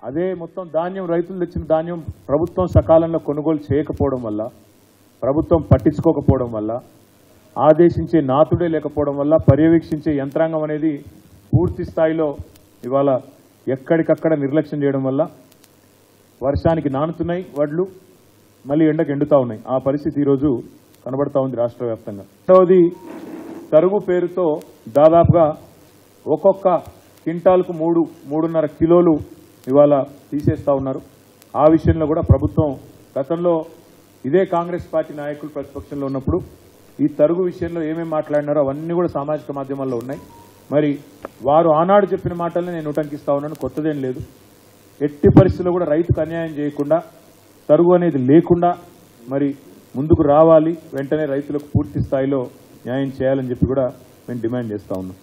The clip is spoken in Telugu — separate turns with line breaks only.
అదే మొత్తం ధాన్యం రైతులు తెచ్చిన ధాన్యం ప్రభుత్వం సకాలంలో కొనుగోలు చేయకపోవడం వల్ల, ప్రభుత్వం పట్టించుకోకపోవడం వల్ల, ఆదేశించే నాతుడే లేకపోవడం వల్ల, పర్యవేక్షించే యంత్రాంగం అనేది పూర్తి స్థాయిలో ఇవాళ ఎక్కడికక్కడ నిర్లక్ష్యం చేయడం వల్ల వర్షానికి నానుతున్నాయి వడ్లు, మళ్ళీ ఎండకు ఎండుతూ ఉన్నాయి. ఆ పరిస్థితి ఈరోజు కనబడతా ఉంది రాష్ట్ర వ్యాప్తంగా. రెండవది తరుగు పేరుతో దాదాపుగా ఒక్కొక్క క్వింటాల్కు 3.5 కిలోలు ఇవాళ తీసేస్తా ఉన్నారు. ఆ విషయంలో కూడా ప్రభుత్వం గతంలో ఇదే కాంగ్రెస్ పార్టీ నాయకులు ప్రతిపక్షంలో ఉన్నప్పుడు ఈ తరుగు విషయంలో ఏమేమి మాట్లాడినారో అవన్నీ కూడా సామాజిక మాధ్యమాల్లో ఉన్నాయి. మరి వారు ఆనాడు చెప్పిన మాటల్ని నేను ఉటంకిస్తా ఉన్నాను, కొత్తదేం లేదు. ఎట్టి పరిస్థితుల్లో కూడా రైతుకు అన్యాయం చేయకుండా, తరుగు అనేది లేకుండా మరి ముందుకు రావాలి, వెంటనే రైతులకు పూర్తి స్థాయిలో న్యాయం చేయాలని చెప్పి కూడా మేము డిమాండ్ చేస్తా ఉన్నాం.